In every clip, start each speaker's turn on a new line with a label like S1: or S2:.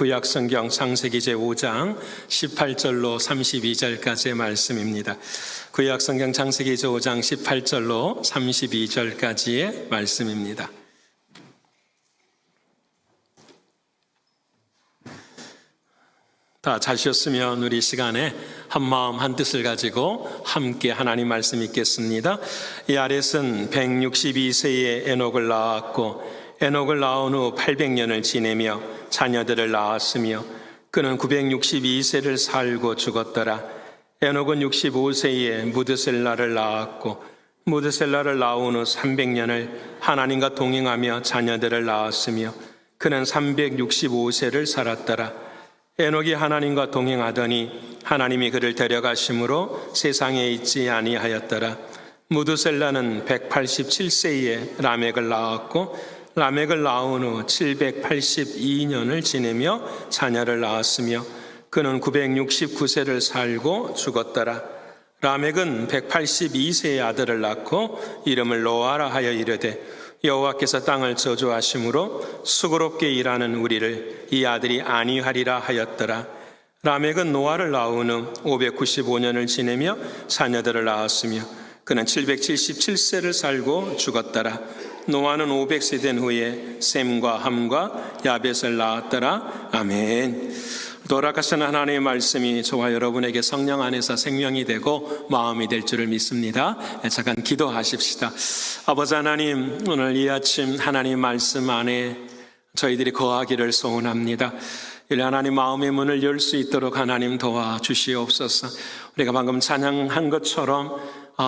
S1: 구약성경 창세기 제5장 18절로 32절까지의 말씀입니다. 구약성경 창세기 제5장 18절로 32절까지의 말씀입니다. 다 잘 쉬었으면 우리 시간에 한마음 한뜻을 가지고 함께 하나님 말씀 읽겠습니다. 야렛은 162세에 에녹을 낳았고 에녹을 낳은 후 800년을 지내며 자녀들을 낳았으며 그는 962세를 살고 죽었더라. 에녹은 65세에 무드셀라를 낳았고 무드셀라를 낳은 후 300년을 하나님과 동행하며 자녀들을 낳았으며 그는 365세를 살았더라. 에녹이 하나님과 동행하더니 하나님이 그를 데려가심으로 세상에 있지 아니하였더라. 무드셀라는 187세에 라멕을 낳았고 라멕을 낳은 후 782년을 지내며 자녀를 낳았으며 그는 969세를 살고 죽었더라. 라멕은 182세의 아들을 낳고 이름을 노아라 하여 이르되 여호와께서 땅을 저주하심으로 수고롭게 일하는 우리를 이 아들이 안위하리라 하였더라. 라멕은 노아를 낳은 후 595년을 지내며 자녀들을 낳았으며 그는 777세를 살고 죽었더라. 노아는 500세 된 후에 셈과 함과 야벳을 낳았더라. 아멘. 돌아가신 하나님의 말씀이 저와 여러분에게 성령 안에서 생명이 되고 마음이 될 줄을 믿습니다. 잠깐 기도하십시다. 아버지 하나님, 오늘 이 아침 하나님 말씀 안에 저희들이 거하기를 소원합니다. 하나님 마음의 문을 열 수 있도록 하나님 도와주시옵소서. 우리가 방금 찬양한 것처럼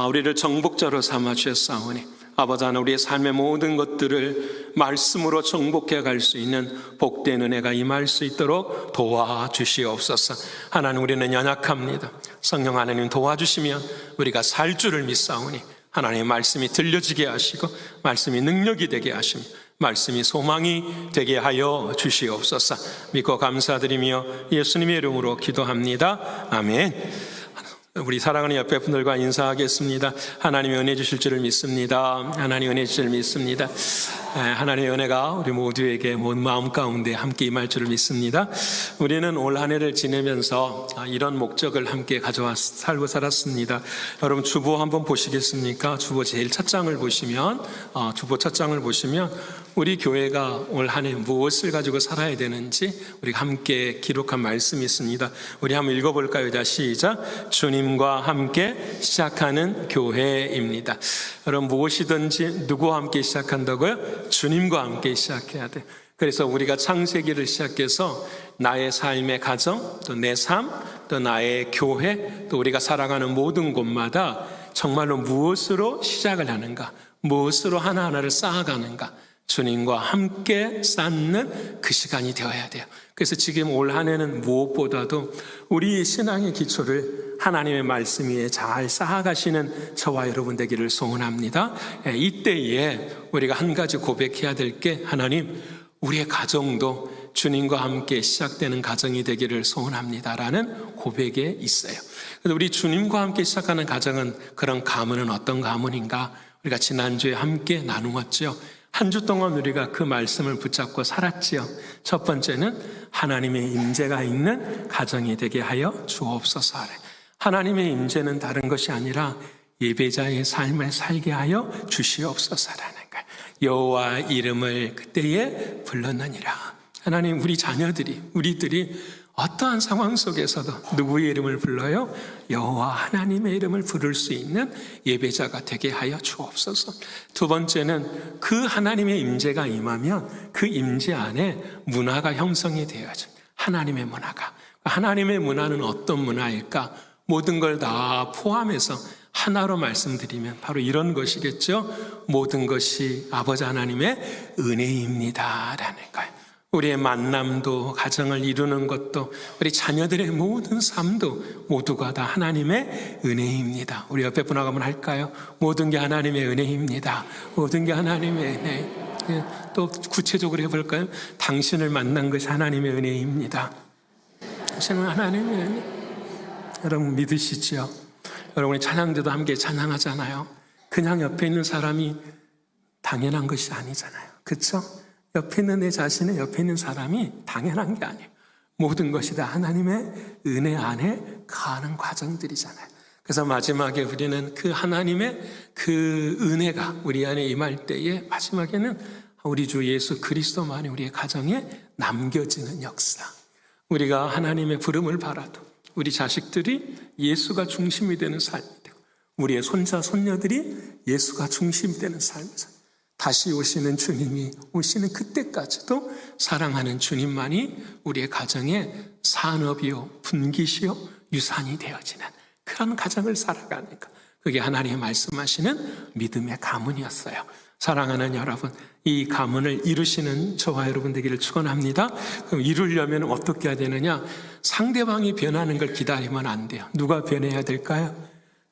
S1: 우리를 정복자로 삼아 주셨사오니 아버지 하나님, 우리의 삶의 모든 것들을 말씀으로 정복해 갈 수 있는 복된 은혜가 임할 수 있도록 도와주시옵소서. 하나님, 우리는 연약합니다. 성령 하나님 도와주시면 우리가 살 줄을 믿사오니 하나님의 말씀이 들려지게 하시고 말씀이 능력이 되게 하시며 말씀이 소망이 되게 하여 주시옵소서. 믿고 감사드리며 예수님의 이름으로 기도합니다. 아멘. 우리 사랑하는 옆에 분들과 인사하겠습니다. 하나님의 은혜 주실 줄을 믿습니다. 하나님의 은혜 주실 줄을 믿습니다. 하나님의 은혜가 우리 모두에게 모든 마음 가운데 함께 임할 줄을 믿습니다. 우리는 올 한 해를 지내면서 이런 목적을 함께 살고 살았습니다. 여러분 주보 한번 보시겠습니까? 주보 제일 첫 장을 보시면 주보 첫 장을 보시면 우리 교회가 올 한 해 무엇을 가지고 살아야 되는지 우리가 함께 기록한 말씀이 있습니다. 우리 한번 읽어볼까요? 자, 시작. 주님과 함께 시작하는 교회입니다. 여러분 무엇이든지 누구와 함께 시작한다고요? 주님과 함께 시작해야 돼요. 그래서 우리가 창세기를 시작해서 나의 삶의 가정, 또 내 삶, 또 나의 교회, 또 우리가 살아가는 모든 곳마다 정말로 무엇으로 시작을 하는가, 무엇으로 하나하나를 쌓아가는가, 주님과 함께 쌓는 그 시간이 되어야 돼요. 그래서 지금 올 한 해는 무엇보다도 우리 신앙의 기초를 하나님의 말씀 위에 잘 쌓아가시는 저와 여러분 되기를 소원합니다. 이때에 우리가 한 가지 고백해야 될 게, 하나님, 우리의 가정도 주님과 함께 시작되는 가정이 되기를 소원합니다라는 고백에 있어요. 그래서 우리 주님과 함께 시작하는 가정은, 그런 가문은 어떤 가문인가 우리가 지난주에 함께 나누었죠. 한 주 동안 우리가 그 말씀을 붙잡고 살았지요. 첫 번째는 하나님의 임재가 있는 가정이 되게 하여 주옵소서. 하나님의 임재는 다른 것이 아니라 예배자의 삶을 살게 하여 주시옵소서라는 거예요. 여호와 이름을 그때에 불렀느니라. 하나님, 우리 자녀들이, 우리들이 어떠한 상황 속에서도 누구의 이름을 불러요? 여호와 하나님의 이름을 부를 수 있는 예배자가 되게 하여 주옵소서. 두 번째는 그 하나님의 임재가 임하면 그 임재 안에 문화가 형성이 되어야죠. 하나님의 문화가. 하나님의 문화는 어떤 문화일까? 모든 걸 다 포함해서 하나로 말씀드리면 바로 이런 것이겠죠. 모든 것이 아버지 하나님의 은혜입니다라는 거예요. 우리의 만남도, 가정을 이루는 것도, 우리 자녀들의 모든 삶도 모두가 다 하나님의 은혜입니다. 우리 옆에 분하고 한번 할까요? 모든 게 하나님의 은혜입니다. 모든 게 하나님의 은혜. 또 구체적으로 해볼까요? 당신을 만난 것이 하나님의 은혜입니다. 당신은 하나님의 은혜. 여러분 믿으시죠? 여러분이 찬양대도 함께 찬양하잖아요. 그냥 옆에 있는 사람이 당연한 것이 아니잖아요. 그렇죠? 옆에 있는 내 자신의 옆에 있는 사람이 당연한 게 아니에요. 모든 것이 다 하나님의 은혜 안에 가는 과정들이잖아요. 그래서 마지막에 우리는 그 하나님의 그 은혜가 우리 안에 임할 때에 마지막에는 우리 주 예수 그리스도만이 우리의 가정에 남겨지는 역사. 우리가 하나님의 부름을 받아도 우리 자식들이 예수가 중심이 되는 삶이 되고 우리의 손자, 손녀들이 예수가 중심이 되는 삶에서 다시 오시는 주님이 오시는 그때까지도 사랑하는 주님만이 우리의 가정의 산업이요, 분기시요, 유산이 되어지는 그런 가정을 살아가니까 그게 하나님이 말씀하시는 믿음의 가문이었어요. 사랑하는 여러분, 이 가문을 이루시는 저와 여러분 되기를 축원합니다. 그럼 이루려면 어떻게 해야 되느냐? 상대방이 변하는 걸 기다리면 안 돼요. 누가 변해야 될까요?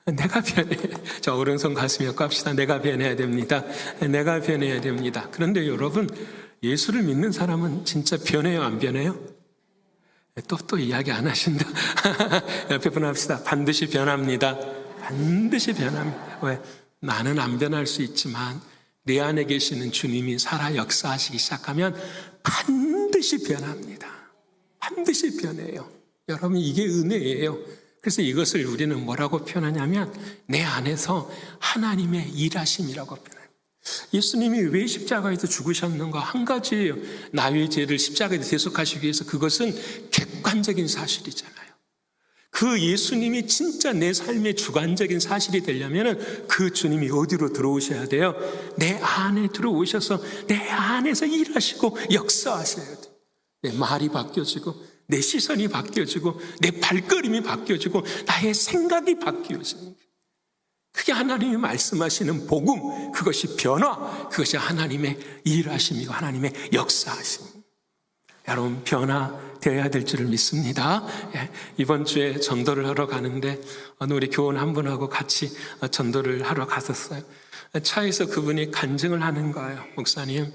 S1: 내가 변해. 자, 오른손 가슴 엮고 합시다. 내가 변해야 됩니다. 내가 변해야 됩니다. 그런데 여러분, 예수를 믿는 사람은 진짜 변해요, 안 변해요? 또 이야기 안 하신다. 옆에 분 합시다. 반드시 변합니다. 반드시 변합니다. 왜? 나는 안 변할 수 있지만 내 안에 계시는 주님이 살아 역사하시기 시작하면 반드시 변합니다. 반드시 변해요. 여러분, 이게 은혜예요. 그래서 이것을 우리는 뭐라고 표현하냐면 내 안에서 하나님의 일하심이라고 표현해요. 예수님이 왜 십자가에서 죽으셨는가 한 가지예요. 나의 죄를 십자가에 대속하시기 위해서. 그것은 객관적인 사실이잖아요. 그 예수님이 진짜 내 삶의 주관적인 사실이 되려면 그 주님이 어디로 들어오셔야 돼요? 내 안에 들어오셔서 내 안에서 일하시고 역사하셔야 돼요. 내 말이 바뀌어지고 내 시선이 바뀌어지고 내 발걸음이 바뀌어지고 나의 생각이 바뀌어지는 거예요. 그게 하나님이 말씀하시는 복음, 그것이 변화, 그것이 하나님의 일하심이고 하나님의 역사하심. 여러분, 변화되어야 될 줄을 믿습니다. 이번 주에 전도를 하러 가는데 우리 교원 한 분하고 같이 전도를 하러 갔었어요. 차에서 그분이 간증을 하는 거예요. 목사님,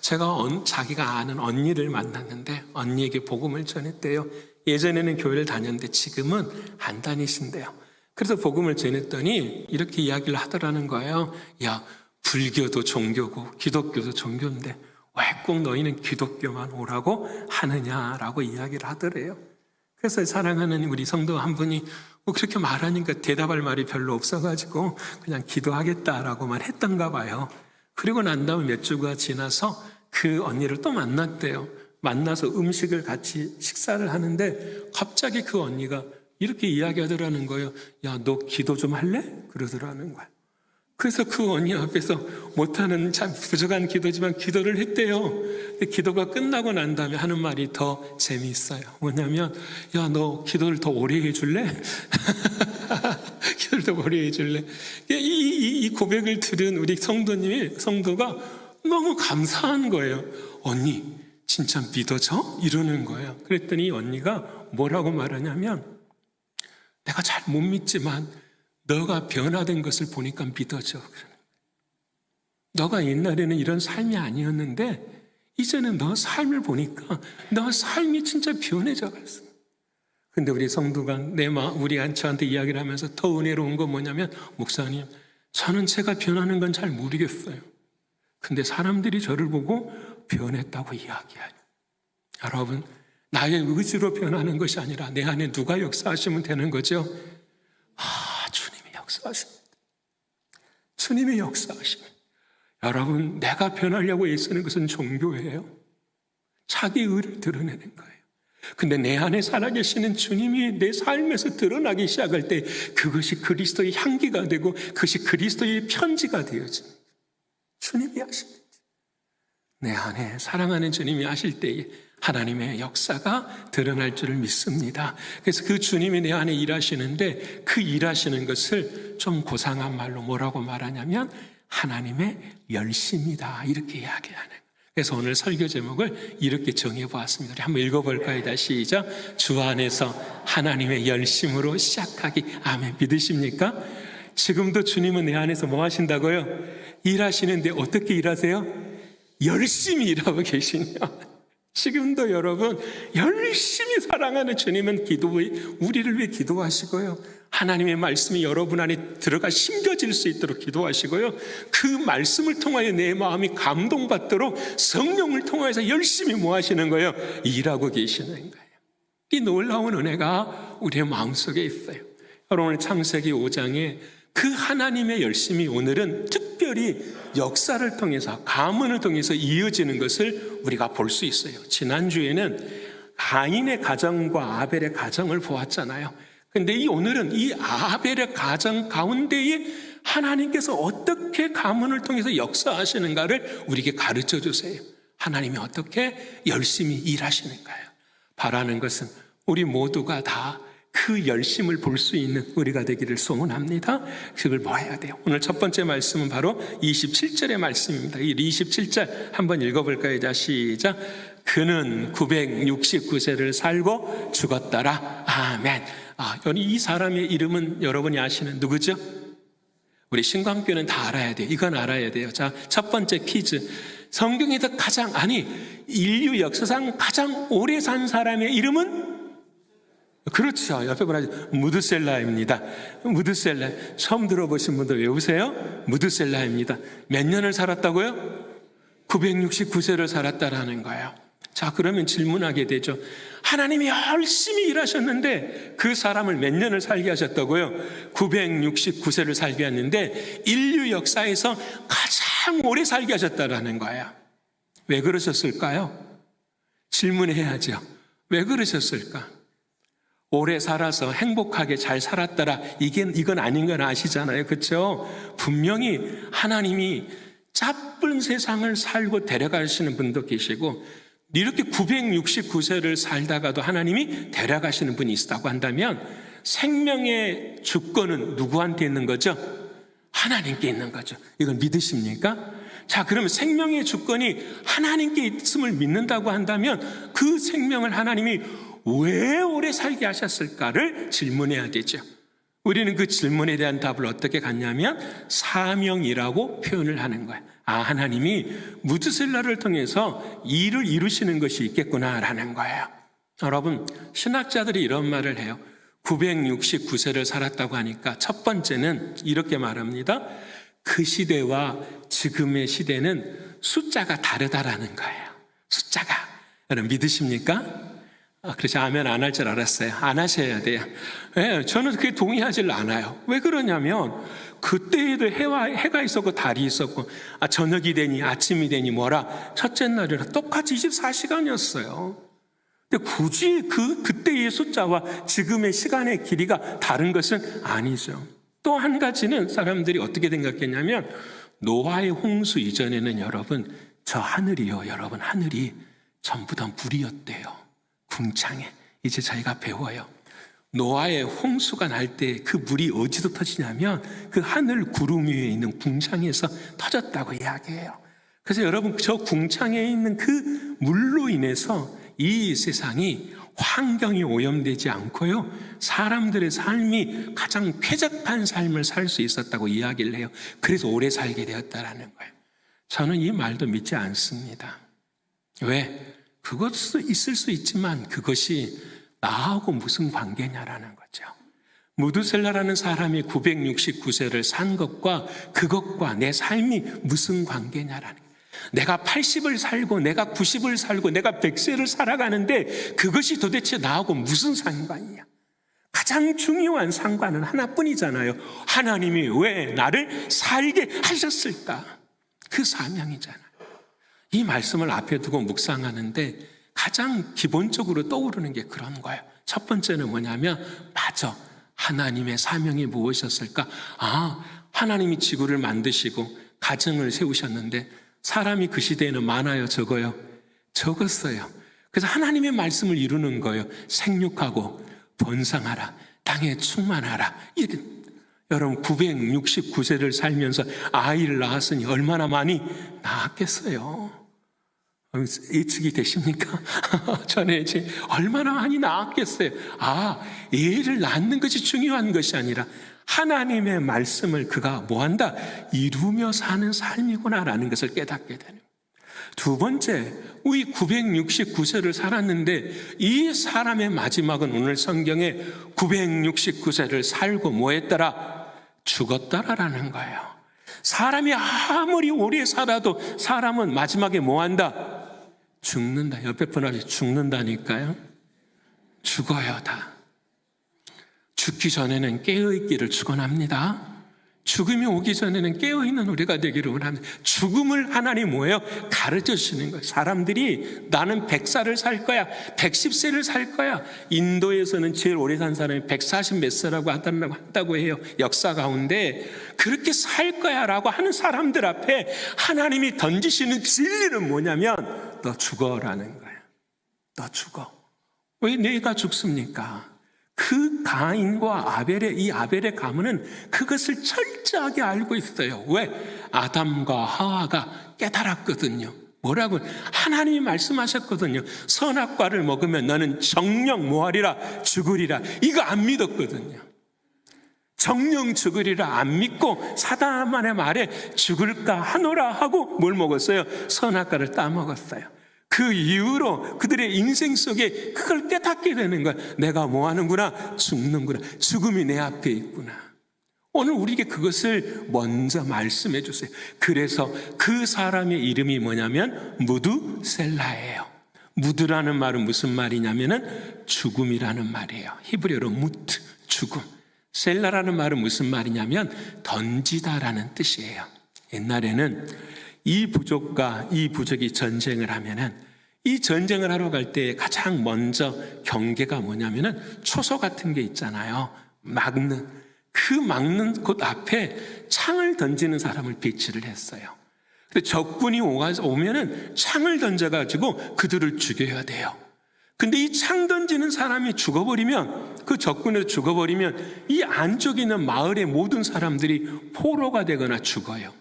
S1: 제가 자기가 아는 언니를 만났는데 언니에게 복음을 전했대요. 예전에는 교회를 다녔는데 지금은 안 다니신대요. 그래서 복음을 전했더니 이렇게 이야기를 하더라는 거예요. 야, 불교도 종교고 기독교도 종교인데 왜 꼭 너희는 기독교만 오라고 하느냐라고 이야기를 하더래요. 그래서 사랑하는 우리 성도 한 분이 그렇게 말하니까 대답할 말이 별로 없어가지고 그냥 기도하겠다라고만 했던가 봐요. 그리고 난 다음에 몇 주가 지나서 그 언니를 또 만났대요. 만나서 음식을 같이 식사를 하는데 갑자기 그 언니가 이렇게 이야기하더라는 거예요. 야, 너 기도 좀 할래? 그러더라는 거야. 그래서 그 언니 앞에서 못하는 참 부족한 기도지만 기도를 했대요. 근데 기도가 끝나고 난 다음에 하는 말이 더 재미있어요. 뭐냐면, 야, 너 기도를 더 오래 해줄래? 기도를 더 오래 해줄래? 이 고백을 들은 우리 성도가 너무 감사한 거예요. 언니, 진짜 믿어져? 이러는 거예요. 그랬더니 언니가 뭐라고 말하냐면, 내가 잘 못 믿지만 너가 변화된 것을 보니까 믿어져. 너가 옛날에는 이런 삶이 아니었는데 이제는 너 삶을 보니까 너 삶이 진짜 변해져 갔어. 근데 우리 성도가 우리 저한테 이야기를 하면서 더 은혜로운 건 뭐냐면, 목사님, 저는 제가 변하는 건 잘 모르겠어요. 근데 사람들이 저를 보고 변했다고 이야기해요. 여러분, 나의 의지로 변하는 것이 아니라 내 안에 누가 역사하시면 되는 거죠? 주님이 역사하십니다. 주님이 역사하십니다. 여러분, 내가 변하려고 애쓰는 것은 종교예요. 자기 의를 드러내는 거예요. 근데 내 안에 살아계시는 주님이 내 삶에서 드러나기 시작할 때 그것이 그리스도의 향기가 되고 그것이 그리스도의 편지가 되어집니다. 주님이 하십니다. 내 안에 사랑하는 주님이 하실 때에 하나님의 역사가 드러날 줄을 믿습니다. 그래서 그 주님이 내 안에 일하시는데 그 일하시는 것을 좀 고상한 말로 뭐라고 말하냐면 하나님의 열심이다, 이렇게 이야기하는 거예요. 그래서 오늘 설교 제목을 이렇게 정해보았습니다. 우리 한번 읽어볼까요? 다시 시작. 주 안에서 하나님의 열심으로 시작하기. 아멘. 믿으십니까? 지금도 주님은 내 안에서 뭐 하신다고요? 일하시는데 어떻게 일하세요? 열심히 일하고 계시냐? 지금도 여러분 열심히 사랑하는 주님은 우리를 위해 기도하시고요. 하나님의 말씀이 여러분 안에 들어가 심겨질 수 있도록 기도하시고요. 그 말씀을 통하여 내 마음이 감동받도록 성령을 통해서 열심히 뭐 하시는 거예요? 일하고 계시는 거예요. 이 놀라운 은혜가 우리의 마음속에 있어요. 여러분, 오늘 창세기 5장에 그 하나님의 열심이 오늘은 특별히 역사를 통해서, 가문을 통해서 이어지는 것을 우리가 볼 수 있어요. 지난주에는 가인의 가정과 아벨의 가정을 보았잖아요. 그런데 오늘은 이 아벨의 가정 가운데에 하나님께서 어떻게 가문을 통해서 역사하시는가를 우리에게 가르쳐 주세요. 하나님이 어떻게 열심히 일하시는가요? 바라는 것은 우리 모두가 다 그 열심을 볼 수 있는 우리가 되기를 소원합니다. 그걸 뭐 해야 돼요? 오늘 첫 번째 말씀은 바로 27절의 말씀입니다. 이 27절 한번 읽어볼까요? 자, 시작. 그는 969세를 살고 죽었더라. 아멘. 이 사람의 이름은 여러분이 아시는 누구죠? 우리 신광교는 다 알아야 돼요. 이건 알아야 돼요. 자, 첫 번째 퀴즈. 성경에서 인류 역사상 가장 오래 산 사람의 이름은? 그렇죠. 옆에 보라죠. 무드셀라입니다. 무드셀라. 처음 들어보신 분들 외우세요. 무드셀라입니다. 몇 년을 살았다고요? 969세를 살았다라는 거예요. 자, 그러면 질문하게 되죠. 하나님이 열심히 일하셨는데 그 사람을 몇 년을 살게 하셨다고요? 969세를 살게 했는데 인류 역사에서 가장 오래 살게 하셨다라는 거예요. 왜 그러셨을까요? 질문해야죠. 왜 그러셨을까? 오래 살아서 행복하게 잘 살았더라. 이건 아닌 건 아시잖아요. 그렇죠? 분명히 하나님이 짧은 세상을 살고 데려가시는 분도 계시고, 이렇게 969세를 살다가도 하나님이 데려가시는 분이 있다고 한다면 생명의 주권은 누구한테 있는 거죠? 하나님께 있는 거죠. 이건 믿으십니까? 자, 그러면 생명의 주권이 하나님께 있음을 믿는다고 한다면 그 생명을 하나님이 왜 오래 살게 하셨을까를 질문해야 되죠. 우리는 그 질문에 대한 답을 어떻게 갖냐면 사명이라고 표현을 하는 거예요. 하나님이 무드셀라를 통해서 일을 이루시는 것이 있겠구나라는 거예요. 여러분, 신학자들이 이런 말을 해요. 969세를 살았다고 하니까 첫 번째는 이렇게 말합니다. 그 시대와 지금의 시대는 숫자가 다르다라는 거예요. 숫자가. 여러분 믿으십니까? 그래서 아멘 안 할 줄 알았어요. 안 하셔야 돼요. 네, 저는 그게 동의하지 않아요. 왜 그러냐면 그때에도 해가 있었고 달이 있었고 저녁이 되니 아침이 되니 뭐라 첫째 날이라 똑같이 24시간이었어요. 근데 굳이 그때의 숫자와 지금의 시간의 길이가 다른 것은 아니죠. 또 한 가지는 사람들이 어떻게 생각했냐면 노아의 홍수 이전에는 여러분 저 하늘이요. 여러분 하늘이 전부 다 물이었대요. 궁창에. 이제 저희가 배워요. 노아의 홍수가 날 때 그 물이 어디서 터지냐면 그 하늘 구름 위에 있는 궁창에서 터졌다고 이야기해요. 그래서 여러분 저 궁창에 있는 그 물로 인해서 이 세상이 환경이 오염되지 않고요. 사람들의 삶이 가장 쾌적한 삶을 살 수 있었다고 이야기를 해요. 그래서 오래 살게 되었다라는 거예요. 저는 이 말도 믿지 않습니다. 왜? 그것도 있을 수 있지만 그것이 나하고 무슨 관계냐라는 거죠. 무드셀라라는 사람이 969세를 산 것과 그것과 내 삶이 무슨 관계냐라는 거예요. 내가 80을 살고 내가 90을 살고 내가 100세를 살아가는데 그것이 도대체 나하고 무슨 상관이냐. 가장 중요한 상관은 하나뿐이잖아요. 하나님이 왜 나를 살게 하셨을까? 그 사명이잖아요. 이 말씀을 앞에 두고 묵상하는데 가장 기본적으로 떠오르는 게 그런 거예요. 첫 번째는 뭐냐면 맞아. 하나님의 사명이 무엇이었을까? 하나님이 지구를 만드시고 가정을 세우셨는데 사람이 그 시대에는 많아요, 적어요? 적었어요. 그래서 하나님의 말씀을 이루는 거예요. 생육하고 번성하라, 땅에 충만하라. 이렇게 여러분 969세를 살면서 아이를 낳았으니 얼마나 많이 낳았겠어요? 예측이 되십니까? 전에 이제 얼마나 많이 낳았겠어요? 애를 낳는 것이 중요한 것이 아니라 하나님의 말씀을 그가 뭐한다? 이루며 사는 삶이구나라는 것을 깨닫게 되는. 두 번째, 우리 969세를 살았는데 이 사람의 마지막은 오늘 성경에 969세를 살고 뭐 했더라? 죽었더라라는 거예요. 사람이 아무리 오래 살아도 사람은 마지막에 뭐 한다? 죽는다. 옆에 분한테 죽는다니까요. 죽어요. 다 죽기 전에는 깨어있기를 축원합니다. 죽음이 오기 전에는 깨어있는 우리가 되기를 원합니다. 죽음을 하나님 뭐예요? 가르쳐 주시는 거예요. 사람들이 나는 100살을 살 거야, 110세를 살 거야. 인도에서는 제일 오래 산 사람이 140 몇 세라고 한다고 해요. 역사 가운데 그렇게 살 거야 라고 하는 사람들 앞에 하나님이 던지시는 진리는 뭐냐면 너 죽어라는 거예요. 너 죽어. 왜 내가 죽습니까? 그 가인과 이 아벨의 가문은 그것을 철저하게 알고 있어요. 왜? 아담과 하와가 깨달았거든요. 뭐라고? 하나님이 말씀하셨거든요. 선악과를 먹으면 너는 정령 뭐하리라? 죽으리라. 이거 안 믿었거든요. 정령 죽으리라 안 믿고 사단만의 말에 죽을까 하노라 하고 뭘 먹었어요? 선악과를 따먹었어요. 그 이후로 그들의 인생 속에 그걸 깨닫게 되는 거야. 내가 뭐 하는구나? 죽는구나. 죽음이 내 앞에 있구나. 오늘 우리에게 그것을 먼저 말씀해 주세요. 그래서 그 사람의 이름이 뭐냐면 무두셀라예요. 무두라는 말은 무슨 말이냐면은 죽음이라는 말이에요. 히브리어로 무트, 죽음. 셀라라는 말은 무슨 말이냐면 던지다라는 뜻이에요. 옛날에는 이 부족과 이 부족이 전쟁을 하면은 이 전쟁을 하러 갈 때 가장 먼저 경계가 뭐냐면은 초소 같은 게 있잖아요. 막는 곳 앞에 창을 던지는 사람을 배치를 했어요. 근데 적군이 오면은 창을 던져가지고 그들을 죽여야 돼요. 근데 이 창 던지는 사람이 죽어버리면, 그 적군에서 죽어버리면 이 안쪽에 있는 마을의 모든 사람들이 포로가 되거나 죽어요.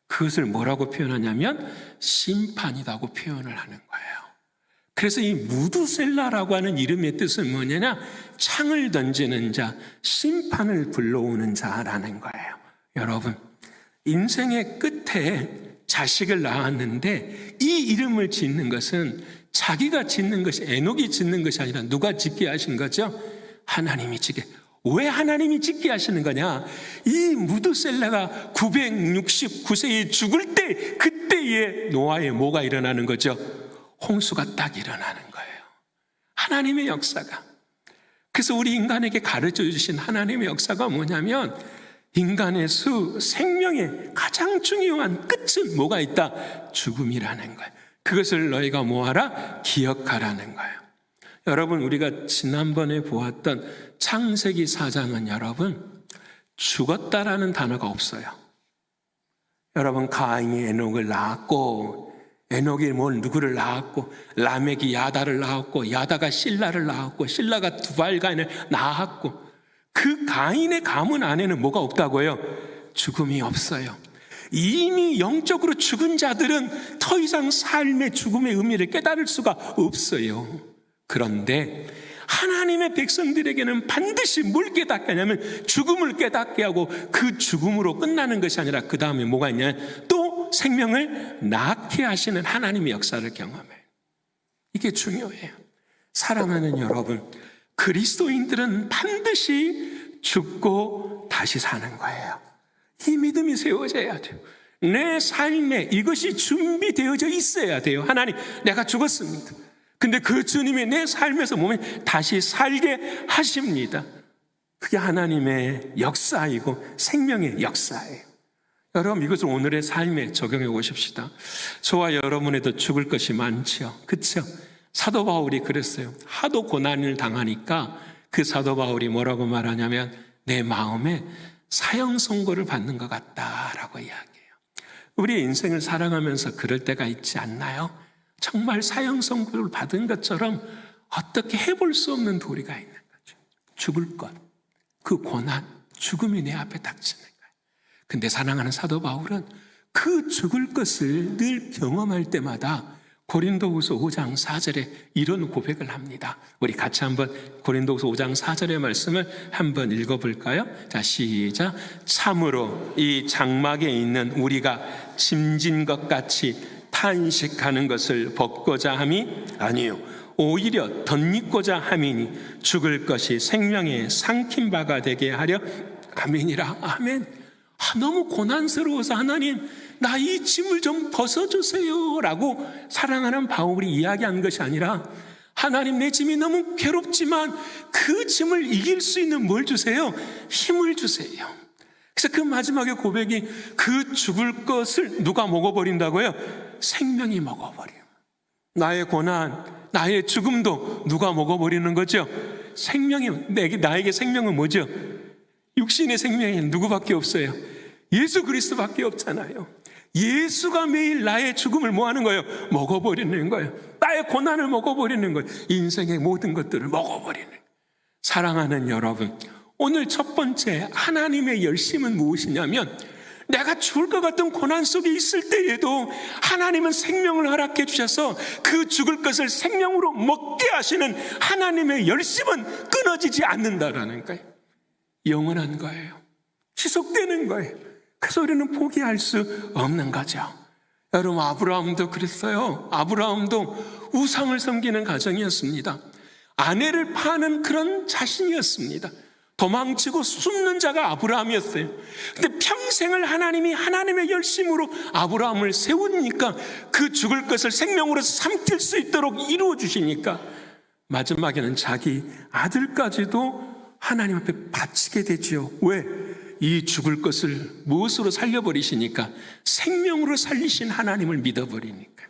S1: 그것을 뭐라고 표현하냐면 심판이라고 표현을 하는 거예요. 그래서 이 무두셀라라고 하는 이름의 뜻은 뭐냐면 창을 던지는 자, 심판을 불러오는 자라는 거예요. 여러분, 인생의 끝에 자식을 낳았는데 이 이름을 짓는 것은 자기가 짓는 것이, 에녹이 짓는 것이 아니라 누가 짓게 하신 거죠? 하나님이 짓게. 왜 하나님이 짓게 하시는 거냐? 이 무두셀라가 969세에 죽을 때, 그때에 노아의 뭐가 일어나는 거죠? 홍수가 딱 일어나는 거예요. 하나님의 역사가. 그래서 우리 인간에게 가르쳐 주신 하나님의 역사가 뭐냐면 인간의 생명의 가장 중요한 끝은 뭐가 있다? 죽음이라는 거예요. 그것을 너희가 뭐하라? 기억하라는 거예요. 여러분, 우리가 지난번에 보았던 창세기 4장은 여러분 죽었다라는 단어가 없어요. 여러분, 가인이 에녹을 낳았고, 에녹이 누구를 낳았고, 라멕이 야다를 낳았고, 야다가 실라를 낳았고, 실라가 두발가인을 낳았고, 그 가인의 가문 안에는 뭐가 없다고요? 죽음이 없어요. 이미 영적으로 죽은 자들은 더 이상 삶의 죽음의 의미를 깨달을 수가 없어요. 그런데 하나님의 백성들에게는 반드시 뭘 깨닫게 하냐면 죽음을 깨닫게 하고, 그 죽음으로 끝나는 것이 아니라 그 다음에 뭐가 있냐면 또 생명을 낳게 하시는 하나님의 역사를 경험해요. 이게 중요해요. 사랑하는 여러분, 그리스도인들은 반드시 죽고 다시 사는 거예요. 이 믿음이 세워져야 돼요. 내 삶에 이것이 준비되어져 있어야 돼요. 하나님, 내가 죽었습니다. 근데 그 주님이 내 삶에서 몸에 다시 살게 하십니다. 그게 하나님의 역사이고 생명의 역사예요. 여러분, 이것을 오늘의 삶에 적용해 보십시다. 저와 여러분에도 죽을 것이 많죠. 그렇죠? 사도 바울이 그랬어요. 하도 고난을 당하니까 그 사도 바울이 뭐라고 말하냐면 내 마음에 사형 선고를 받는 것 같다라고 이야기해요. 우리 인생을 살아가면서 그럴 때가 있지 않나요? 정말 사형 선고를 받은 것처럼 어떻게 해볼 수 없는 도리가 있는 거죠. 죽을 것, 그 고난, 죽음이 내 앞에 닥치는 거예요. 근데 사랑하는 사도 바울은 그 죽을 것을 늘 경험할 때마다 고린도후서 5장 4절에 이런 고백을 합니다. 우리 같이 한번 고린도후서 5장 4절의 말씀을 한번 읽어볼까요? 자, 시작. 참으로 이 장막에 있는 우리가 짐진 것 같이 탄식하는 것을 벗고자 함이 아니요, 오히려 덧입고자 함이니 죽을 것이 생명의 삼킨 바가 되게 하려 아멘이라. 아멘. 너무 고난스러워서 하나님, 나 이 짐을 좀 벗어주세요 라고 사랑하는 바울이 이야기한 것이 아니라 하나님, 내 짐이 너무 괴롭지만 그 짐을 이길 수 있는 뭘 주세요? 힘을 주세요. 그래서 그 마지막에 고백이 그 죽을 것을 누가 먹어버린다고요? 생명이 먹어버려요. 나의 고난, 나의 죽음도 누가 먹어버리는 거죠? 생명이, 나에게 생명은 뭐죠? 육신의 생명이 누구밖에 없어요? 예수 그리스도밖에 없잖아요. 예수가 매일 나의 죽음을 뭐 하는 거예요? 먹어버리는 거예요. 나의 고난을 먹어버리는 거예요. 인생의 모든 것들을 먹어버리는 거예요. 사랑하는 여러분, 오늘 첫 번째 하나님의 열심은 무엇이냐면, 내가 죽을 것 같은 고난 속에 있을 때에도 하나님은 생명을 허락해 주셔서 그 죽을 것을 생명으로 먹게 하시는 하나님의 열심은 끊어지지 않는다라는 거예요. 영원한 거예요. 지속되는 거예요. 그래서 우리는 포기할 수 없는 거죠. 여러분, 아브라함도 그랬어요. 아브라함도 우상을 섬기는 가정이었습니다. 아내를 파는 그런 자신이었습니다. 도망치고 숨는 자가 아브라함이었어요. 근데 평생을 하나님이 하나님의 열심으로 아브라함을 세우니까 그 죽을 것을 생명으로 삼킬 수 있도록 이루어 주시니까 마지막에는 자기 아들까지도 하나님 앞에 바치게 되지요. 왜? 이 죽을 것을 무엇으로 살려버리시니까? 생명으로 살리신 하나님을 믿어버리니까.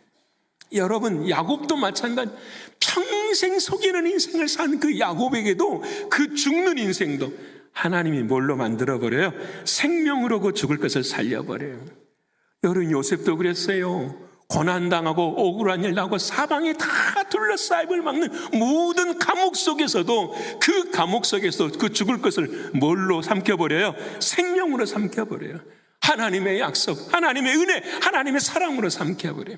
S1: 여러분, 야곱도 마찬가지. 평생 속이는 인생을 산 그 야곱에게도 그 죽는 인생도 하나님이 뭘로 만들어버려요? 생명으로 그 죽을 것을 살려버려요. 여러분, 요셉도 그랬어요. 고난당하고 억울한 일 나고 사방에 다 둘러싸임을 막는 모든 감옥 속에서도 그 감옥 속에서 그 죽을 것을 뭘로 삼켜버려요? 생명으로 삼켜버려요. 하나님의 약속, 하나님의 은혜, 하나님의 사랑으로 삼켜버려요.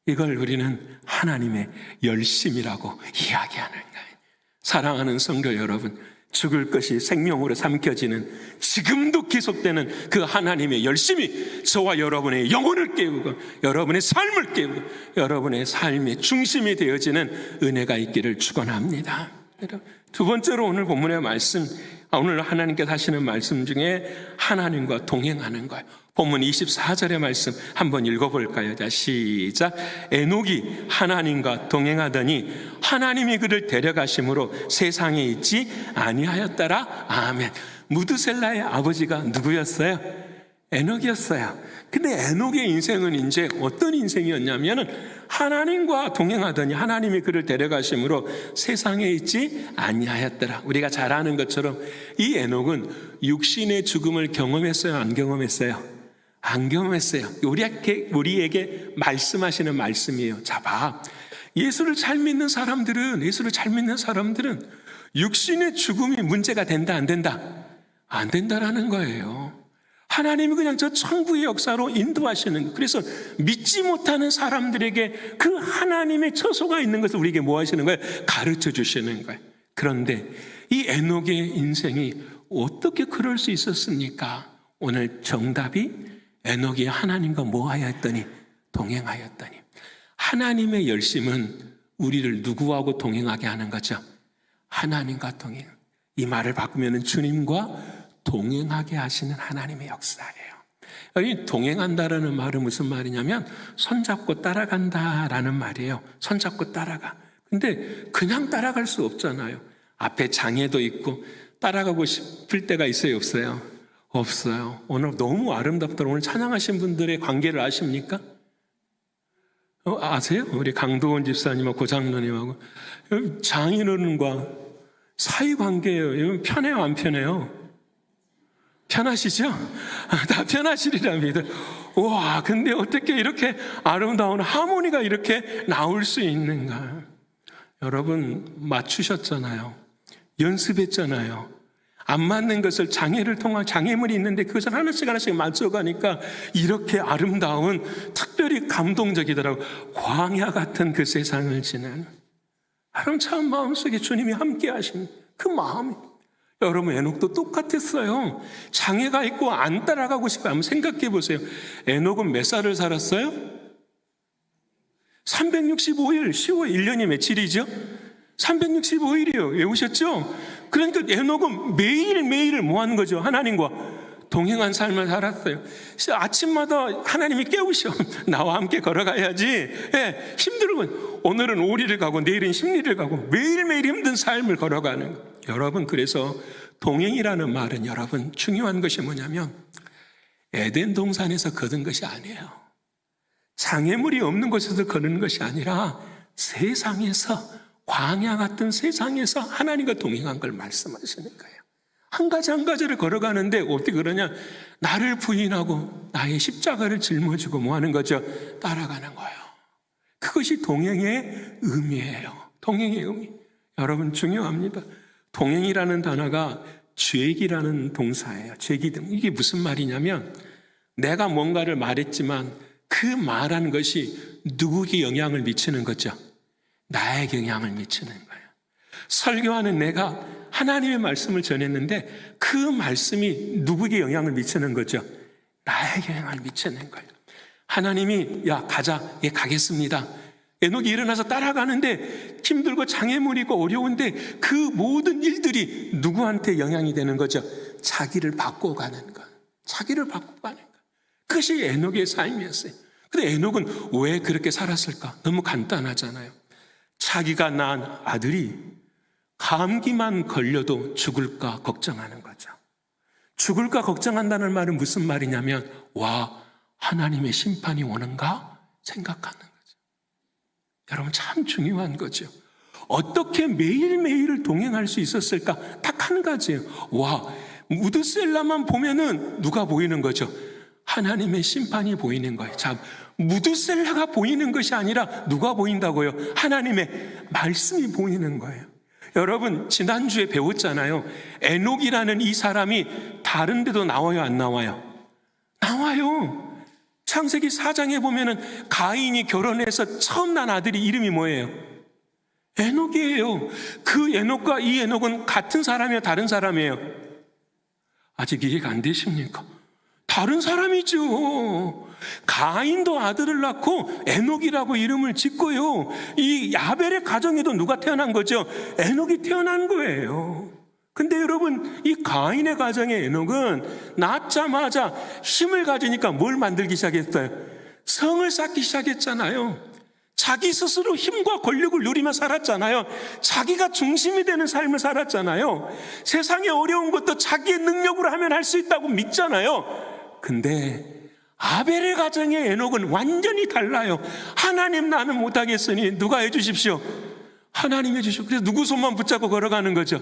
S1: 이걸 우리는 하나님의 열심이라고 이야기하는 거예요. 사랑하는 성도 여러분, 죽을 것이 생명으로 삼켜지는, 지금도 계속되는 그 하나님의 열심이 저와 여러분의 영혼을 깨우고 여러분의 삶을 깨우고 여러분의 삶의 중심이 되어지는 은혜가 있기를 축원합니다. 두 번째로 오늘 본문의 말씀, 오늘 하나님께서 하시는 말씀 중에 하나님과 동행하는 거예요. 본문 24절의 말씀 한번 읽어볼까요? 자, 시작. 에녹이 하나님과 동행하더니 하나님이 그를 데려가심으로 세상에 있지 아니하였더라. 아멘. 무드셀라의 아버지가 누구였어요? 에녹이었어요. 근데 에녹의 인생은 이제 어떤 인생이었냐면 하나님과 동행하더니 하나님이 그를 데려가심으로 세상에 있지 아니하였더라. 우리가 잘 아는 것처럼 이 에녹은 육신의 죽음을 경험했어요? 안 경험했어요? 안 경험했어요. 우리에게 말씀하시는 말씀이에요. 자, 봐. 예수를 잘 믿는 사람들은 육신의 죽음이 문제가 된다, 안 된다? 안 된다라는 거예요. 하나님이 그냥 저 천국의 역사로 인도하시는 거예요. 그래서 믿지 못하는 사람들에게 그 하나님의 처소가 있는 것을 우리에게 뭐 하시는 거예요? 가르쳐 주시는 거예요. 그런데 이 에녹의 인생이 어떻게 그럴 수 있었습니까? 오늘 정답이 에녹이 하나님과 뭐하였더니? 동행하였더니. 하나님의 열심은 우리를 누구하고 동행하게 하는 거죠? 하나님과 동행. 이 말을 바꾸면 주님과 동행하게 하시는 하나님의 역사예요. 이 동행한다라는 말은 무슨 말이냐면 손잡고 따라간다라는 말이에요. 손잡고 따라가. 근데 그냥 따라갈 수 없잖아요. 앞에 장애도 있고 따라가고 싶을 때가 있어요, 없어요? 없어요. 오늘 너무 아름답다. 오늘 찬양하신 분들의 관계를 아십니까? 아세요? 우리 강도원 집사님하고 고장로님하고 장인어른과 사이관계예요. 편해요, 안 편해요? 편하시죠? 다 편하시리랍니다. 와, 근데 어떻게 이렇게 아름다운 하모니가 이렇게 나올 수 있는가? 여러분, 맞추셨잖아요. 연습했잖아요. 안 맞는 것을 장애를 통한 장애물이 있는데 그것을 하나씩 맞춰가니까 이렇게 아름다운, 특별히 감동적이더라고요. 광야 같은 그 세상을 지나는 아름다운 마음속에 주님이 함께 하신 그 마음이. 여러분, 에녹도 똑같았어요. 장애가 있고 안 따라가고 싶어요. 한번 생각해 보세요. 에녹은 몇 살을 살았어요? 365일, 10월 1년이 며칠이죠? 365일이요. 외우셨죠? 그러니까 에녹은 매일매일을 뭐 하는 거죠? 하나님과 동행한 삶을 살았어요. 아침마다 하나님이 깨우셔. 나와 함께 걸어가야지. 예, 힘들고 오늘은 오리를 가고 내일은 십리를 가고 매일매일 힘든 삶을 걸어가는 거예요. 여러분, 그래서 동행이라는 말은 여러분 중요한 것이 뭐냐면 에덴 동산에서 거둔 것이 아니에요. 장애물이 없는 곳에서 거두는 것이 아니라 세상에서, 광야 같은 세상에서 하나님과 동행한 걸 말씀하시는 거예요. 한 가지 한 가지를 걸어가는데 어떻게 그러냐? 나를 부인하고 나의 십자가를 짊어지고 뭐 하는 거죠? 따라가는 거예요. 그것이 동행의 의미예요. 동행의 의미. 여러분, 중요합니다. 동행이라는 단어가 죄기라는 동사예요. 죄기등. 이게 무슨 말이냐면 내가 뭔가를 말했지만 그 말한 것이 누구에게 영향을 미치는 거죠? 나에게 영향을 미치는 거예요. 설교하는 내가 하나님의 말씀을 전했는데 그 말씀이 누구에게 영향을 미치는 거죠? 나에게 영향을 미치는 거예요. 하나님이 야 가자, 예 가겠습니다. 에녹이 일어나서 따라가는데 힘들고 장애물이 있고 어려운데 그 모든 일들이 누구한테 영향이 되는 거죠? 자기를 바꿔가는 것. 자기를 바꿔가는 것. 그것이 에녹의 삶이었어요. 근데 에녹은 왜 그렇게 살았을까? 너무 간단하잖아요. 자기가 낳은 아들이 감기만 걸려도 죽을까 걱정하는 거죠. 죽을까 걱정한다는 말은 무슨 말이냐면 와, 하나님의 심판이 오는가 생각하는 거죠. 여러분, 참 중요한 거죠. 어떻게 매일매일을 동행할 수 있었을까? 딱 한 가지예요. 와, 무드셀라만 보면은 누가 보이는 거죠? 하나님의 심판이 보이는 거예요. 자, 무드셀라가 보이는 것이 아니라 누가 보인다고요? 하나님의 말씀이 보이는 거예요. 여러분, 지난주에 배웠잖아요. 에녹이라는 이 사람이 다른 데도 나와요, 안 나와요? 나와요. 창세기 4장에 보면은 가인이 결혼해서 처음 난 아들이 이름이 뭐예요? 에녹이에요. 그 에녹과 이 에녹은 같은 사람이에요, 다른 사람이에요? 아직 이해가 안 되십니까? 다른 사람이죠. 가인도 아들을 낳고 에녹이라고 이름을 짓고요. 이 야벨의 가정에도 누가 태어난 거죠? 에녹이 태어난 거예요. 근데 여러분, 이 가인의 가정의 에녹은 낳자마자 힘을 가지니까 뭘 만들기 시작했어요? 성을 쌓기 시작했잖아요. 자기 스스로 힘과 권력을 누리며 살았잖아요. 자기가 중심이 되는 삶을 살았잖아요. 세상에 어려운 것도 자기의 능력으로 하면 할 수 있다고 믿잖아요. 근데 아벨의 가정의 에녹은 완전히 달라요. 하나님, 나는 못하겠으니 누가 해주십시오? 하나님 해주십시오. 그래서 누구 손만 붙잡고 걸어가는 거죠?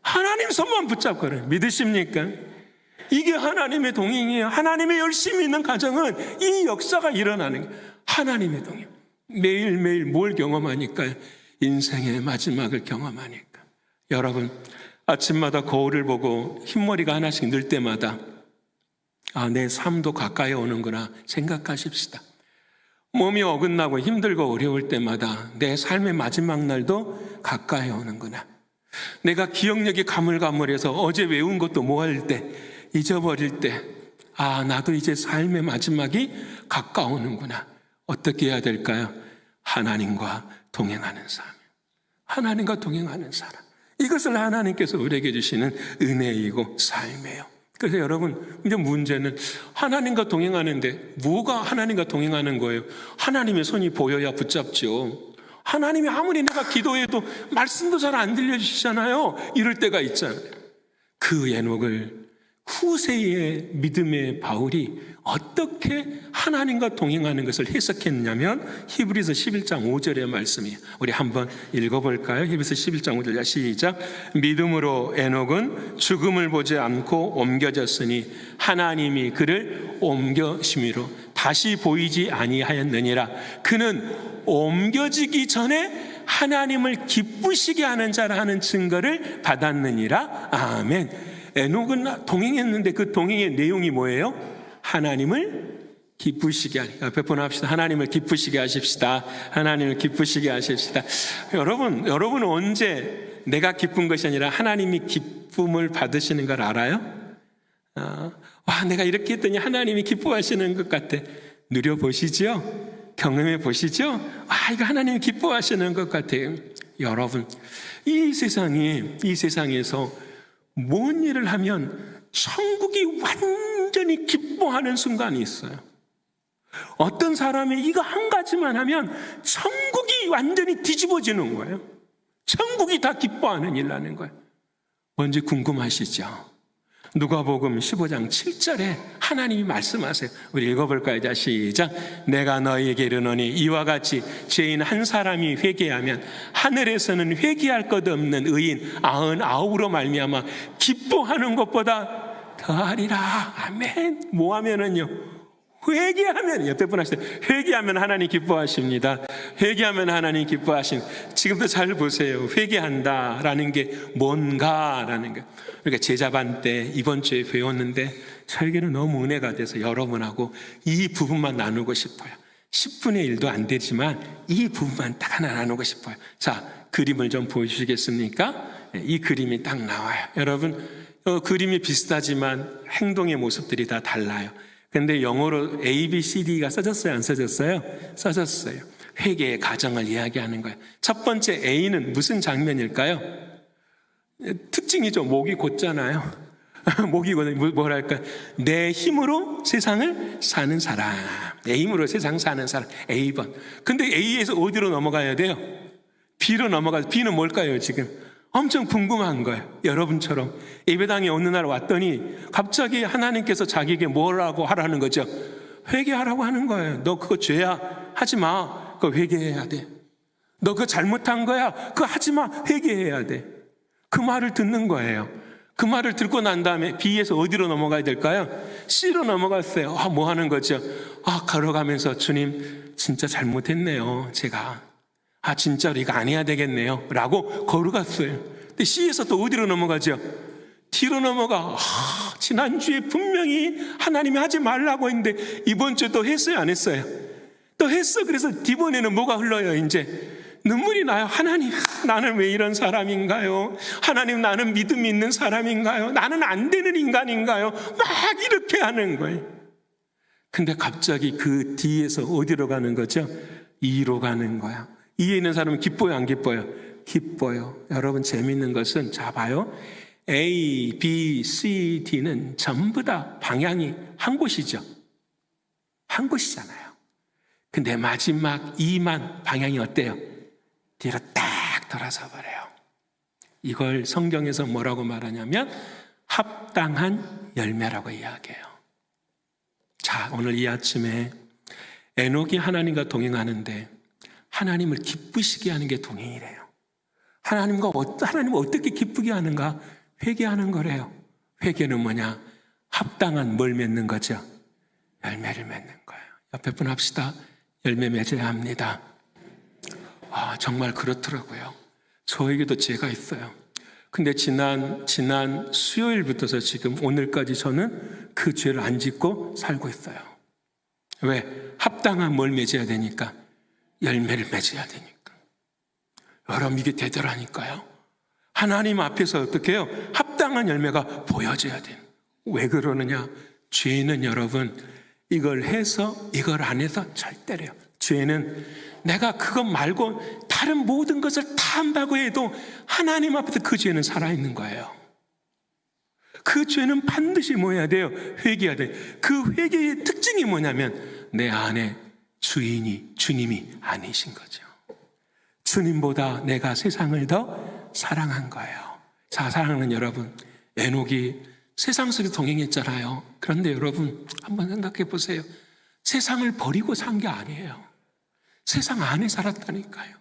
S1: 하나님 손만 붙잡고 걸어요. 믿으십니까? 이게 하나님의 동행이에요. 하나님의 열심히 있는 가정은 이 역사가 일어나는 거예요. 하나님의 동행. 매일매일 뭘 경험하니까요? 인생의 마지막을 경험하니까. 여러분, 아침마다 거울을 보고 흰머리가 하나씩 늘 때마다 아, 내 삶도 가까이 오는구나 생각하십시다. 몸이 어긋나고 힘들고 어려울 때마다 내 삶의 마지막 날도 가까이 오는구나. 내가 기억력이 가물가물해서 어제 외운 것도 뭐 할 때, 잊어버릴 때, 아, 나도 이제 삶의 마지막이 가까우는구나. 어떻게 해야 될까요? 하나님과 동행하는 삶. 하나님과 동행하는 사람. 이것을 하나님께서 우리에게 주시는 은혜이고 삶이에요. 그래서 여러분, 이제 문제는 하나님과 동행하는데 뭐가 하나님과 동행하는 거예요? 하나님의 손이 보여야 붙잡죠. 하나님이 아무리 내가 기도해도 말씀도 잘 안 들려주시잖아요. 이럴 때가 있잖아요. 그 에녹을 후세의 믿음의 바울이 어떻게 하나님과 동행하는 것을 해석했냐면 히브리서 11장 5절의 말씀이에요. 우리 한번 읽어볼까요? 히브리서 11장 5절 시작. 믿음으로 에녹은 죽음을 보지 않고 옮겨졌으니 하나님이 그를 옮겨심이로 다시 보이지 아니하였느니라. 그는 옮겨지기 전에 하나님을 기쁘시게 하는 자라 하는 증거를 받았느니라. 아멘. 에녹은 동행했는데 그 동행의 내용이 뭐예요? 하나님을 기쁘시게 하니. 옆에 분 합시다. 하나님을 기쁘시게 하십시다. 하나님을 기쁘시게 하십시다. 여러분은 언제 내가 기쁜 것이 아니라 하나님이 기쁨을 받으시는 걸 알아요? 와, 내가 이렇게 했더니 하나님이 기뻐하시는 것 같아. 누려보시죠? 경험해 보시죠? 아, 이거 하나님이 기뻐하시는 것 같아요. 여러분, 이 세상에서 뭔 일을 하면 천국이 완전히 기뻐하는 순간이 있어요. 어떤 사람이 이거 한 가지만 하면 천국이 완전히 뒤집어지는 거예요. 천국이 다 기뻐하는 일이라는 거예요. 뭔지 궁금하시죠? 누가복음 15장 7절에 하나님이 말씀하세요. 우리 읽어볼까요? 자, 시작. 내가 너희에게 이르노니 이와 같이 죄인 한 사람이 회개하면 하늘에서는 회개할 것 없는 의인 99으로 말미암아 기뻐하는 것보다 더하리라. 아멘. 뭐 하면은요? 회개하면, 옆에 분 하시죠. 회개하면 하나님 기뻐하십니다. 회개하면 하나님 기뻐하십니다. 지금도 잘 보세요. 회개한다라는 게 뭔가라는 거. 그러니까 제자반 때 이번 주에 배웠는데 저에게는 너무 은혜가 돼서 여러분하고 이 부분만 나누고 싶어요. 10분의 1도 안 되지만 이 부분만 딱 하나 나누고 싶어요. 자, 그림을 좀 보여주시겠습니까? 이 그림이 딱 나와요. 여러분, 그림이 비슷하지만 행동의 모습들이 다 달라요. 근데 영어로 A, B, C, D가 써졌어요? 안 써졌어요? 써졌어요. 회개의 과정을 이야기하는 거예요. 첫 번째 A는 무슨 장면일까요? 특징이죠. 목이 곧잖아요. 목이 곧잖아요. 뭐랄까? 내 힘으로 세상을 사는 사람. 내 힘으로 세상 사는 사람. A번. 근데 A에서 어디로 넘어가야 돼요? B로 넘어가서 B는 뭘까요, 지금? 엄청 궁금한 거예요. 여러분처럼 예배당에 어느 날 왔더니 갑자기 하나님께서 자기에게 뭐라고 하라는 거죠? 회개하라고 하는 거예요. 너 그거 죄야. 하지 마. 그거 회개해야 돼. 너 그거 잘못한 거야. 그거 하지 마. 회개해야 돼. 그 말을 듣는 거예요. 그 말을 듣고 난 다음에 B에서 어디로 넘어가야 될까요? C로 넘어갔어요. 뭐 하는 거죠? 걸어가면서 주님 진짜 잘못했네요. 제가. 진짜로 이거 안 해야 되겠네요. 라고 걸어갔어요. 근데 C에서 또 어디로 넘어가죠? D로 넘어가. 지난주에 분명히 하나님이 하지 말라고 했는데 이번 주에 또 했어요? 안 했어요? 또 했어. 그래서 이번에는 뭐가 흘러요? 이제 눈물이 나요. 하나님, 나는 왜 이런 사람인가요? 하나님, 나는 믿음이 있는 사람인가요? 나는 안 되는 인간인가요? 막 이렇게 하는 거예요. 근데 갑자기 그 D에서 어디로 가는 거죠? E로 가는 거야. E에 있는 사람은 기뻐요, 안 기뻐요? 기뻐요. 여러분, 재밌는 것은, 자, 봐요. A, B, C, D는 전부 다 방향이 한 곳이죠. 한 곳이잖아요. 근데 마지막 E만 방향이 어때요? 뒤로 딱 돌아서 버려요. 이걸 성경에서 뭐라고 말하냐면 합당한 열매라고 이야기해요. 자, 오늘 이 아침에 에녹이 하나님과 동행하는데 하나님을 기쁘시게 하는 게 동행이래요. 하나님을 어떻게 기쁘게 하는가? 회개하는 거래요. 회개는 뭐냐? 합당한 뭘 맺는 거죠? 열매를 맺는 거예요. 옆에 분 합시다. 열매 맺어야 합니다. 정말 그렇더라고요. 저에게도 죄가 있어요. 근데 지난 수요일부터서 지금 오늘까지 저는 그 죄를 안 짓고 살고 있어요. 왜? 합당한 뭘 맺어야 되니까. 열매를 맺어야 되니까. 여러분, 이게 되더라니까요. 하나님 앞에서 어떻게 해요? 합당한 열매가 보여져야 돼요. 왜 그러느냐? 죄는 여러분, 이걸 해서 이걸 안 해서 절대로요. 죄는 내가 그것 말고 다른 모든 것을 다 한다고 해도 하나님 앞에서 그 죄는 살아있는 거예요. 그 죄는 반드시 뭐 해야 돼요? 회개해야 돼요. 그 회개의 특징이 뭐냐면 내 안에 주님이 아니신 거죠. 주님보다 내가 세상을 더 사랑한 거예요. 자, 사랑하는 여러분, 에녹이 세상 속에 동행했잖아요. 그런데 여러분, 한번 생각해 보세요. 세상을 버리고 산 게 아니에요. 세상 안에 살았다니까요.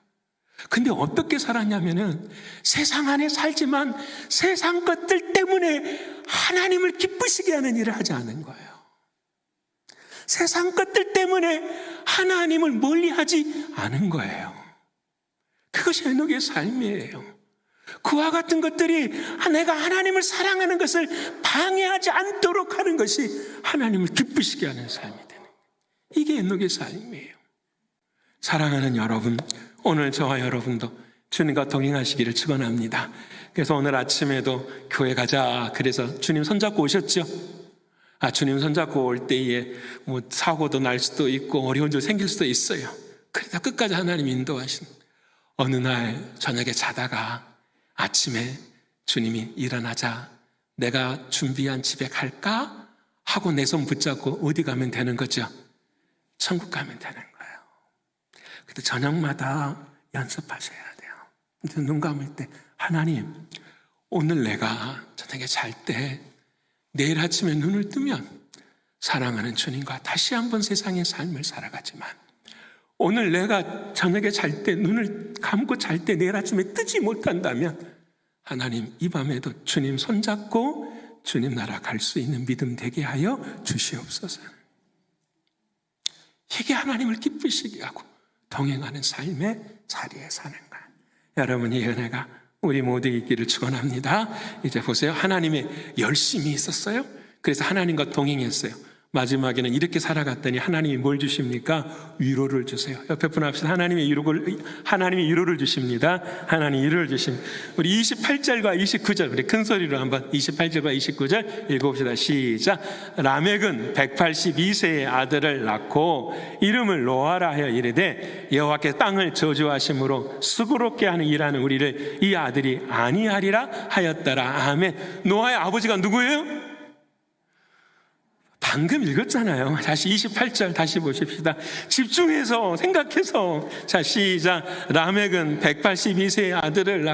S1: 근데 어떻게 살았냐면은 세상 안에 살지만 세상 것들 때문에 하나님을 기쁘시게 하는 일을 하지 않은 거예요. 세상 것들 때문에 하나님을 멀리하지 않은 거예요. 그것이 에녹의 삶이에요. 그와 같은 것들이 내가 하나님을 사랑하는 것을 방해하지 않도록 하는 것이 하나님을 기쁘시게 하는 삶이 되는 거예요. 이게 에녹의 삶이에요. 사랑하는 여러분, 오늘 저와 여러분도 주님과 동행하시기를 축원합니다. 그래서 오늘 아침에도 교회 가자. 그래서 주님 손잡고 오셨죠? 주님 손잡고 올 때에 뭐 사고도 날 수도 있고 어려운 일 생길 수도 있어요. 그래서 끝까지 하나님 인도하신 어느 날 저녁에 자다가 아침에 주님이 일어나자 내가 준비한 집에 갈까? 하고 내 손 붙잡고 어디 가면 되는 거죠? 천국 가면 되는 거예요. 근데 저녁마다 연습하셔야 돼요. 눈 감을 때 하나님, 오늘 내가 저녁에 잘 때 내일 아침에 눈을 뜨면 사랑하는 주님과 다시 한번 세상의 삶을 살아가지만 오늘 내가 저녁에 잘 때 눈을 감고 잘 때 내일 아침에 뜨지 못한다면 하나님 이 밤에도 주님 손잡고 주님 나라 갈 수 있는 믿음 되게 하여 주시옵소서. 이게 하나님을 기쁘시게 하고 동행하는 삶의 자리에 사는 거예요. 여러분이 은혜가 우리 모두 있기를 축원합니다. 이제 보세요. 하나님의 열심이 있었어요. 그래서 하나님과 동행했어요. 마지막에는 이렇게 살아갔더니 하나님이 뭘 주십니까? 위로를 주세요. 옆에 분 합시다. 하나님이 위로를 주십니다. 하나님이 위로를 주십니다. 우리 28절과 29절 우리 큰 소리로 한번 28절과 29절 읽어봅시다. 시작. 라멕은 182세의 아들을 낳고 이름을 노아라 하여 이르되 여호와께서 땅을 저주하심으로 수고롭게 하는 일하는 우리를 이 아들이 아니하리라 하였더라. 아멘. 노아의 아버지가 누구예요? 방금 읽었잖아요. 다시 28절 다시 보십시다. 집중해서 생각해서. 자, 시작. 라멕은 182세의 아들을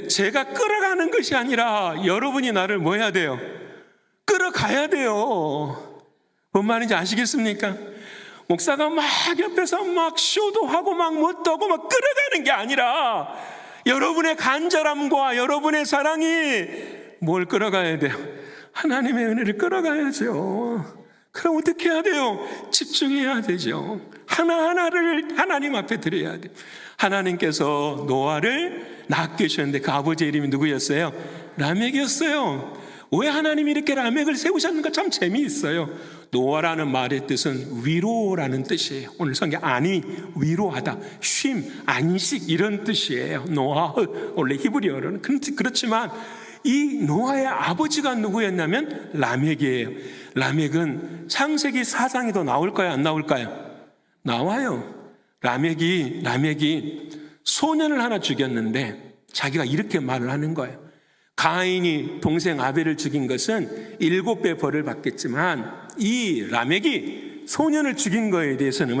S1: 제가 끌어가는 것이 아니라 여러분이 나를 뭐 해야 돼요? 끌어가야 돼요. 뭔 말인지 아시겠습니까? 목사가 막 옆에서 막 쇼도하고 막 뭣도 하고 막 끌어가는 게 아니라 여러분의 간절함과 여러분의 사랑이 뭘 끌어가야 돼요? 하나님의 은혜를 끌어가야죠. 그럼 어떻게 해야 돼요? 집중해야 되죠. 하나하나를 하나님 앞에 드려야 돼요. 하나님께서 노아를 낳게 주셨는데 그 아버지의 이름이 누구였어요? 라멕이었어요. 왜 하나님이 이렇게 라멕을 세우셨는가 참 재미있어요. 노아라는 말의 뜻은 위로라는 뜻이에요. 오늘 성경 안이 위로하다, 쉼, 안식 이런 뜻이에요. 노아, 원래 히브리어로는. 그렇지만 이 노아의 아버지가 누구였냐면 라멕이에요. 라멕은 창세기 4장에도 나올까요? 안 나올까요? 나와요. 라멕이 소년을 하나 죽였는데 자기가 이렇게 말을 하는 거예요. 가인이 동생 아벨을 죽인 것은 7배 벌을 받겠지만 이 라멕이 소년을 죽인 거에 대해서는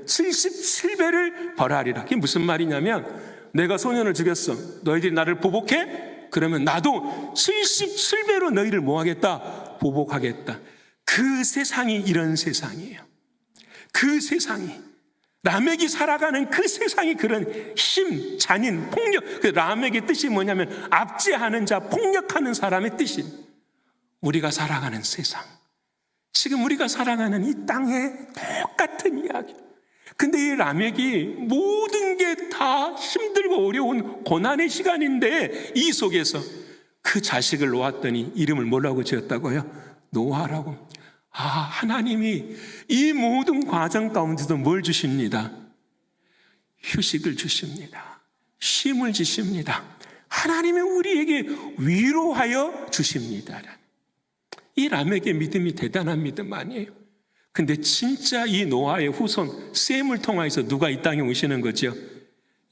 S1: 77배를 벌하리라. 그게 무슨 말이냐면 내가 소년을 죽였어. 너희들이 나를 보복해? 그러면 나도 77배로 너희를 뭐 하겠다? 보복하겠다. 그 세상이 이런 세상이에요. 그 세상이 라멕이 살아가는 그 세상이 그런 힘, 잔인, 폭력. 그 라멕의 뜻이 뭐냐면 압제하는 자, 폭력하는 사람의 뜻이 우리가 살아가는 세상. 지금 우리가 살아가는 이 땅의 똑같은 이야기. 근데 이 라멕이 모든 게 다 힘들고 어려운 고난의 시간인데 이 속에서 그 자식을 놓았더니 이름을 뭐라고 지었다고요? 노아라고. 하나님이 이 모든 과정 가운데도 뭘 주십니다? 휴식을 주십니다. 쉼을 주십니다. 하나님이 우리에게 위로하여 주십니다. 이 라멕의 믿음이 대단한 믿음 아니에요? 근데 진짜 이 노아의 후손 셈을 통해서 누가 이 땅에 오시는 거죠?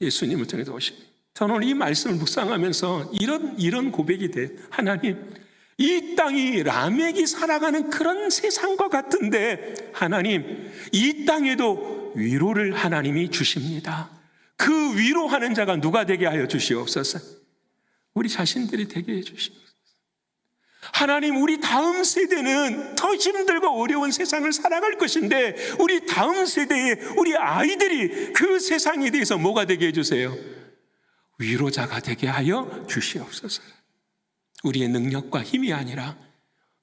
S1: 예수님을 통해서 오십니다. 저는 오늘 이 말씀을 묵상하면서 이런 고백이 돼요. 하나님, 이 땅이 라멕이 살아가는 그런 세상과 같은데 하나님, 이 땅에도 위로를 하나님이 주십니다. 그 위로하는 자가 누가 되게 하여 주시옵소서. 우리 자신들이 되게 해 주십니다. 하나님, 우리 다음 세대는 더 힘들고 어려운 세상을 살아갈 것인데 우리 다음 세대에 우리 아이들이 그 세상에 대해서 뭐가 되게 해주세요? 위로자가 되게 하여 주시옵소서. 우리의 능력과 힘이 아니라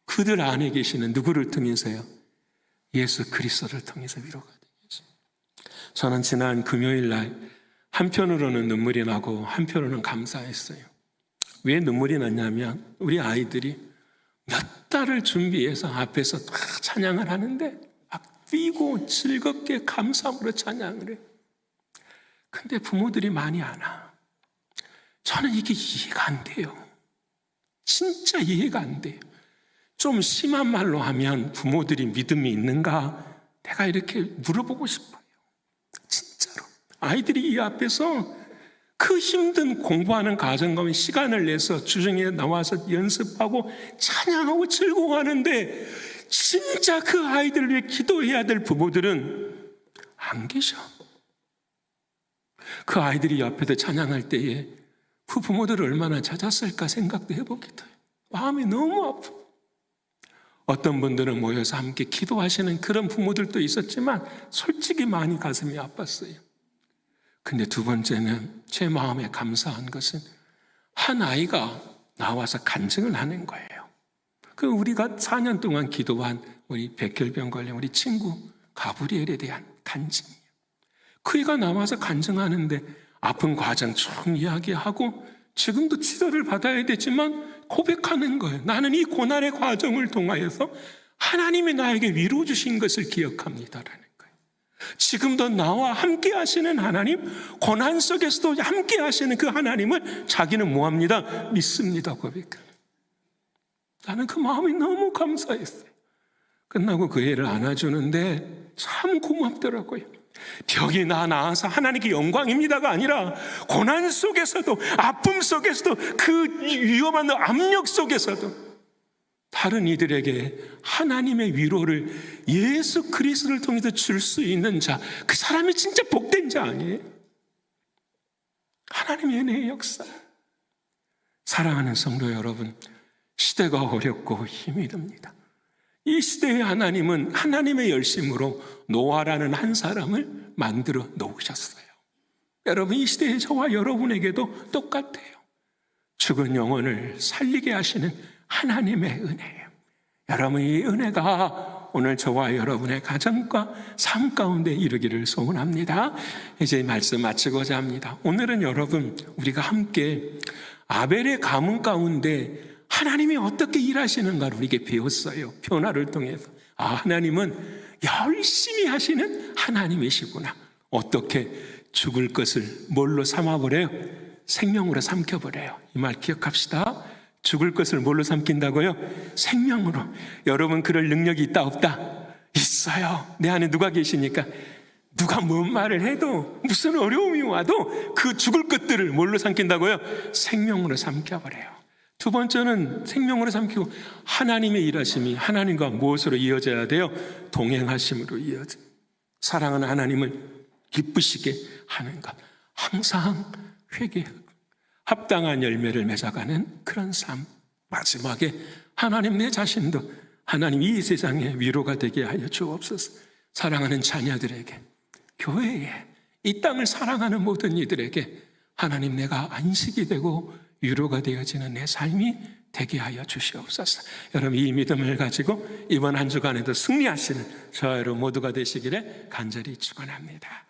S1: 그들 안에 계시는 누구를 통해서요? 예수 그리스도를 통해서 위로가 되게 해주십니다. 저는 지난 금요일 날 한편으로는 눈물이 나고 한편으로는 감사했어요. 왜 눈물이 났냐면 우리 아이들이 몇 달을 준비해서 앞에서 다 찬양을 하는데 막 뛰고 즐겁게 감사함으로 찬양을 해요. 근데 부모들이 많이 안 와. 저는 이게 이해가 안 돼요. 진짜 이해가 안 돼요. 좀 심한 말로 하면 부모들이 믿음이 있는가? 내가 이렇게 물어보고 싶어요. 진짜로. 아이들이 이 앞에서 그 힘든 공부하는 과정 가운데 시간을 내서 주중에 나와서 연습하고 찬양하고 즐거워하는데 진짜 그 아이들을 위해 기도해야 될 부모들은 안 계셔. 그 아이들이 옆에서 찬양할 때에 그 부모들을 얼마나 찾았을까 생각도 해보기도 해요. 마음이 너무 아파. 어떤 분들은 모여서 함께 기도하시는 그런 부모들도 있었지만 솔직히 많이 가슴이 아팠어요. 근데 두 번째는 제 마음에 감사한 것은 한 아이가 나와서 간증을 하는 거예요. 그 우리가 4년 동안 기도한 우리 백혈병 걸린 우리 친구 가브리엘에 대한 간증이에요. 그 애가 나와서 간증하는데 아픈 과정 쭉 이야기하고 지금도 치료를 받아야 되지만 고백하는 거예요. 나는 이 고난의 과정을 통하여서 하나님이 나에게 위로 주신 것을 기억합니다라는 거예요. 지금도 나와 함께 하시는 하나님, 고난 속에서도 함께 하시는 그 하나님을 자기는 뭐합니다? 믿습니다 고백해요. 나는 그 마음이 너무 감사했어요. 끝나고 그 애를 안아주는데 참 고맙더라고요. 벽이 나아서 하나님께 영광입니다가 아니라 고난 속에서도 아픔 속에서도 그 위험한 압력 속에서도 다른 이들에게 하나님의 위로를 예수 그리스도를 통해서 줄 수 있는 자, 그 사람이 진짜 복된 자 아니에요? 하나님의 은혜의 역사. 사랑하는 성도 여러분, 시대가 어렵고 힘이 듭니다. 이 시대의 하나님은 하나님의 열심으로 노아라는 한 사람을 만들어 놓으셨어요. 여러분, 이 시대의 저와 여러분에게도 똑같아요. 죽은 영혼을 살리게 하시는 하나님의 은혜예요. 여러분, 이 은혜가 오늘 저와 여러분의 가정과 삶 가운데 이르기를 소원합니다. 이제 말씀 마치고자 합니다. 오늘은 여러분, 우리가 함께 아벨의 가문 가운데 하나님이 어떻게 일하시는가를 우리에게 배웠어요. 변화를 통해서. 하나님은 열심히 하시는 하나님이시구나. 어떻게 죽을 것을 뭘로 삼아버려요? 생명으로 삼켜버려요. 이 말 기억합시다. 죽을 것을 뭘로 삼킨다고요? 생명으로. 여러분, 그럴 능력이 있다 없다? 있어요. 내 안에 누가 계시니까 누가 뭔 말을 해도 무슨 어려움이 와도 그 죽을 것들을 뭘로 삼킨다고요? 생명으로 삼켜버려요. 두 번째는 생명으로 삼키고 하나님의 일하심이 하나님과 무엇으로 이어져야 돼요? 동행하심으로 이어져. 사랑하는 하나님을 기쁘시게 하는 것. 항상 회개하고 합당한 열매를 맺어가는 그런 삶. 마지막에 하나님 내 자신도 하나님 이 세상에 위로가 되게 하여 주옵소서. 사랑하는 자녀들에게, 교회에, 이 땅을 사랑하는 모든 이들에게 하나님 내가 안식이 되고 위로가 되어지는 내 삶이 되게 하여 주시옵소서. 여러분, 이 믿음을 가지고 이번 한 주간에도 승리하시는 저 여러분 모두가 되시기를 간절히 축원합니다.